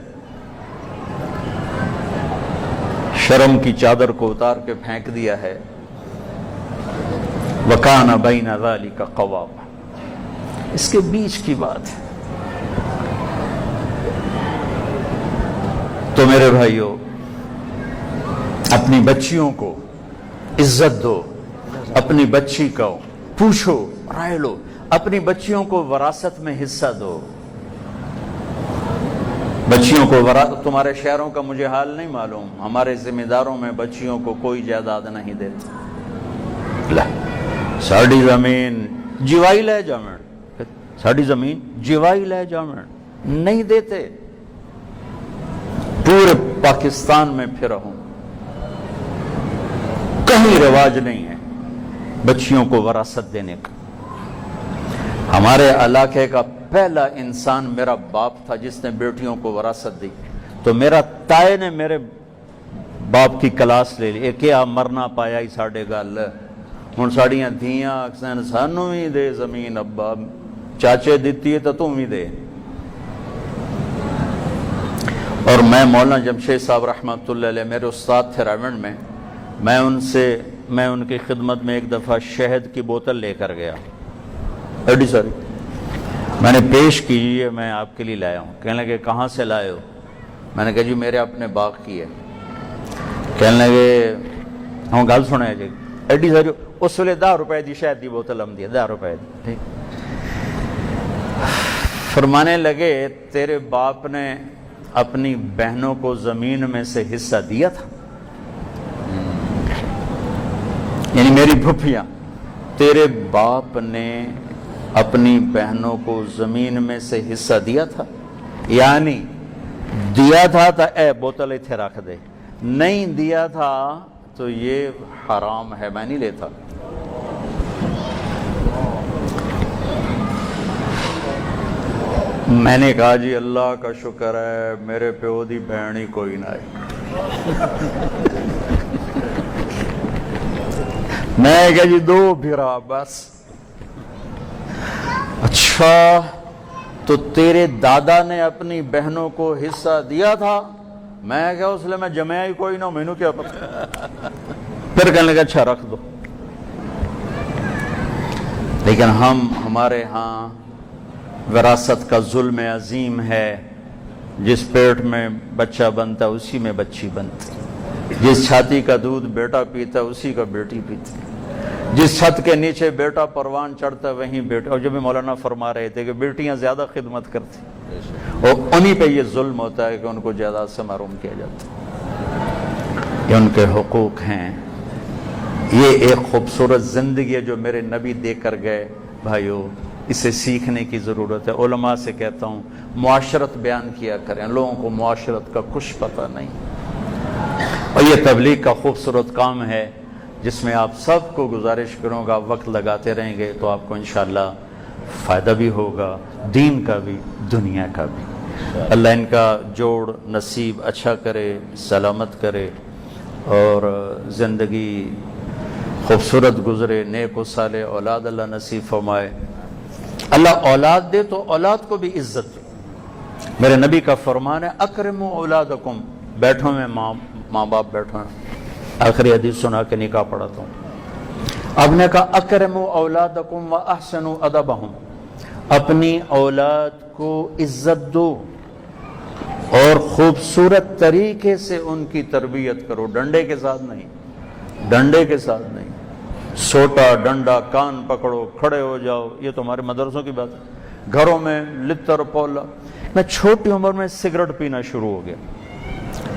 شرم کی چادر کو اتار کے پھینک دیا ہے۔ وَكَانَ بَيْنَ ذَلِكَ قَوَامًا، اس کے بیچ کی بات ہے۔ تو میرے بھائیو، اپنی بچیوں کو عزت دو، اپنی بچی کو پوچھو، رائے لو، اپنی بچیوں کو وراثت میں حصہ دو۔ بچیوں کو تمہارے شہروں کا مجھے حال نہیں معلوم، ہمارے ذمہ داروں میں بچیوں کو کوئی جائیداد نہیں دیتا۔ ساڑی زمین جیوائی لے جامن، ساڑی زمین جیوائی لے جامن نہیں دیتے۔ پورے پاکستان میں پھرا ہوں، کہیں رواج نہیں ہے بچیوں کو وراثت دینے کا۔ ہمارے علاقے کا پہلا انسان میرا باپ تھا جس نے بیٹیوں کو وراثت دی۔ تو میرا تائے نے میرے باپ کی کلاس لے لی، کیا مرنا پایا ہی ساڑے گل، ہن ساڑیاں دھیاں اکسن سانوں ہی دے زمین، ابا چاچے دیتی ہے تو تم ہی دے۔ اور میں مولانا جمشید صاحب رحمۃ اللہ علیہ میرے استاد تھے راونڈ میں، میں ان کی خدمت میں ایک دفعہ شہد کی بوتل لے کر گیا، ایڈی ساری، میں نے پیش کی، یہ میں آپ کے لیے لایا ہوں۔ کہنے لگے کہاں سے لائے ہو؟ میں نے کہا جی میرے اپنے باغ کی ہے۔ کہنے لگے ہم گل سنے جی ایڈی ساری، اس ویلے 10 روپے دی شہد دی بوتل ہم دی 10 روپے دی، ٹھیک۔ فرمانے لگے تیرے باپ نے اپنی بہنوں کو زمین میں سے حصہ دیا تھا؟ یعنی میری پھوپھیاں، تیرے باپ نے اپنی بہنوں کو زمین میں سے حصہ دیا تھا؟ یعنی دیا تھا تو اے بوتل اتھے رکھ دے، نہیں دیا تھا تو یہ حرام ہے، میں نہیں لیتا۔ میں نے کہا جی اللہ کا شکر ہے میرے پیو دی بہن ہی کوئی نہ ہے. میں کہا جی دو بھرا بس. اچھا تو تیرے دادا نے اپنی بہنوں کو حصہ دیا تھا؟ میں کہا اس لیے میں جمعہ ہی کوئی نہ ہوں، مینوں کیا پتہ. پھر کہنے لگا اچھا رکھ دو. لیکن ہمارے ہاں وراثت کا ظلم عظیم ہے. جس پیٹ میں بچہ بنتا ہے اسی میں بچی بنتی، جس چھاتی کا دودھ بیٹا پیتا ہے اسی کا بیٹی پیتی، جس چھت کے نیچے بیٹا پروان چڑھتا ہے وہیں بیٹا. اور جب بھی مولانا فرما رہے تھے کہ بیٹیاں زیادہ خدمت کرتی اور انہی پہ یہ ظلم ہوتا ہے کہ ان کو جائیداد سے محروم کیا جاتا ہے. یہ ان کے حقوق ہیں. یہ ایک خوبصورت زندگی ہے جو میرے نبی دے کر گئے. بھائیو اسے سیکھنے کی ضرورت ہے. علماء سے کہتا ہوں معاشرت بیان کیا کریں، لوگوں کو معاشرت کا کچھ پتہ نہیں. اور یہ تبلیغ کا خوبصورت کام ہے جس میں آپ سب کو گزارش کروں گا وقت لگاتے رہیں گے تو آپ کو انشاءاللہ فائدہ بھی ہوگا، دین کا بھی دنیا کا بھی. اللہ ان کا جوڑ نصیب اچھا کرے، سلامت کرے اور زندگی خوبصورت گزرے، نیک و صالح اولاد اللہ نصیب فرمائے. اللہ اولاد دے تو اولاد کو بھی عزت دے. میرے نبی کا فرمان ہے اکرموا اولادکم. بیٹھوں میں ماں باپ بیٹھوں ہیں. آخری حدیث سنا کے نکاح پڑھاتا ہوں. اب نے کہا اکرموا اولادکم واحسنوا ادبہم. اپنی اولاد کو عزت دو اور خوبصورت طریقے سے ان کی تربیت کرو. ڈنڈے کے ساتھ نہیں، ڈنڈے کے ساتھ نہیں. سوٹا ڈنڈا کان پکڑو کھڑے ہو جاؤ، یہ تو ہمارے مدرسوں کی بات ہے. گھروں میں لتر پولا. میں چھوٹی عمر میں سگریٹ پینا شروع ہو گیا،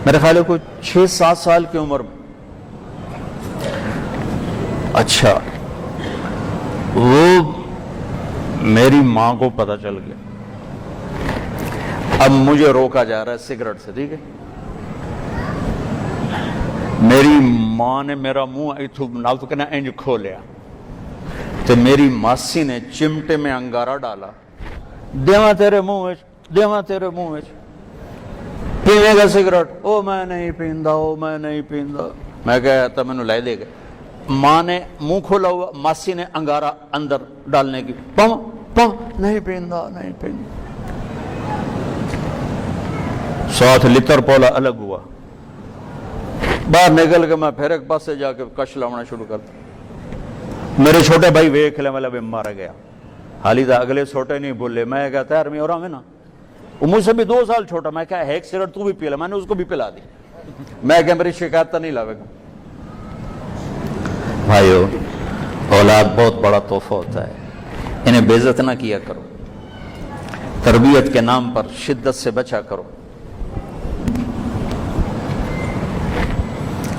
میرے خیال ہے کوئی 6-7 سال کی عمر میں. اچھا وہ میری ماں کو پتہ چل گیا. اب مجھے روکا جا رہا ہے سگریٹ سے، ٹھیک ہے. میری ماں نے میرا منہ نال تو کہنا انج کھولیا تو میری ماسی نے چمٹے میں انگارہ ڈالا. دیواں تیرے منہ وچ، دیواں تیرے منہ وچ، پینے گا سگریٹ؟ او میں نہیں پیندا، او میں نہیں پیندا. میں کہا تو مینوں لے دے گا. ماں نے منہ کھولا ہوا، ماسی نے انگارہ اندر ڈالنے کی، پم پم نہیں پیندا نہیں پیندا. 7 لیٹر پولا الگ ہوا. باہر نکل کے میں پھر ایک پاسے جا کے کش لاؤنا شروع کرتا. میرے چھوٹے بھائی ویکھ لے مطلب مارا گیا. حالی دا اگلے چھوٹے نہیں بولے. میں کہتا ہے ارمی اور ہمیں نا وہ مجھ سے بھی 2 سال چھوٹا. میں کہا ایک سگریٹ تو بھی پی لے. میں نے اس کو بھی پلا دی. میں کہا میری شکایت نہیں لاوے گا. بھائیو اولاد بہت بڑا تحفہ ہوتا ہے، انہیں بے عزت نہ کیا کرو. تربیت کے نام پر شدت سے بچا کرو.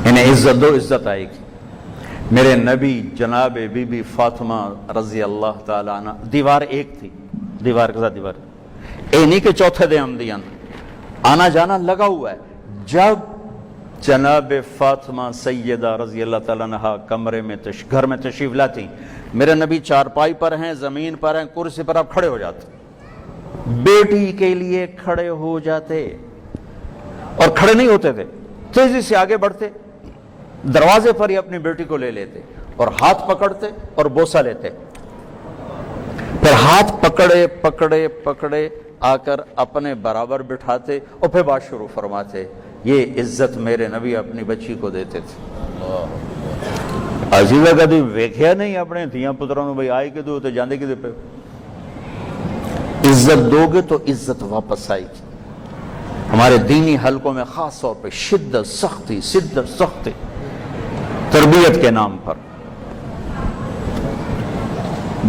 انہیں عزت دو، عزت آئے گی. میرے نبی جناب بی بی فاطمہ رضی اللہ تعالیٰ عنہ، دیوار ایک تھی، دیوار کے ساتھ دیوار، اے نہیں کہ چوتھے دے آمدیاں، آنا جانا لگا ہوا ہے. جب جناب فاطمہ سیدہ رضی اللہ تعالیٰ عنہ کمرے میں گھر میں تشریف لاتی، میرے نبی چارپائی پر ہیں، زمین پر ہیں، کرسی پر آپ کھڑے ہو جاتے، بیٹی کے لیے کھڑے ہو جاتے. اور کھڑے نہیں ہوتے تھے، تیزی سے آگے بڑھتے، دروازے پر ہی اپنی بیٹی کو لے لیتے اور ہاتھ پکڑتے اور بوسہ لیتے. پھر ہاتھ پکڑے پکڑے پکڑے آ کر اپنے برابر بٹھاتے اور پھر بات شروع فرماتے. یہ عزت میرے نبی اپنی بچی کو دیتے تھے. عزیزہ کدی ویکھیا نہیں اپنے دھیاں پتروں میں بھائی آئے کدو تو جاندے کدے پہ. عزت دو گے تو عزت واپس آئے گی. ہمارے دینی حلقوں میں خاص طور پہ شدت سختی تربیت کے نام پر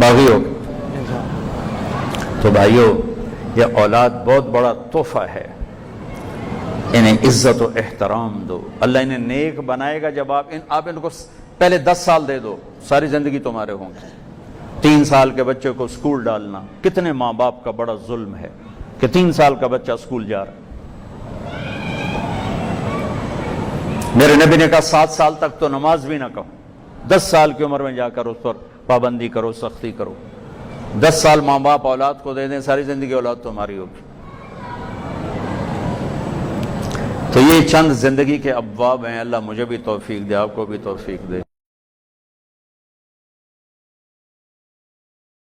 باغی ہو گئے. تو بھائیو یہ اولاد بہت بڑا تحفہ ہے، انہیں عزت و احترام دو. اللہ انہیں نیک بنائے گا جب آپ ان کو پہلے 10 سال دے دو، ساری زندگی تمہارے ہوں گے. 3 سال کے بچے کو سکول ڈالنا کتنے ماں باپ کا بڑا ظلم ہے کہ 3 سال کا بچہ سکول جا رہا ہے. میرے نبی نے کہا 7 سال تک تو نماز بھی نہ کہو، 10 سال کی عمر میں جا کر اس پر پابندی کرو، سختی کرو. 10 سال ماں باپ اولاد کو دے دیں، ساری زندگی اولاد تمہاری ہوگی۔ تو یہ چند زندگی کے ابواب ہیں، اللہ مجھے بھی توفیق دے، آپ کو بھی توفیق دے۔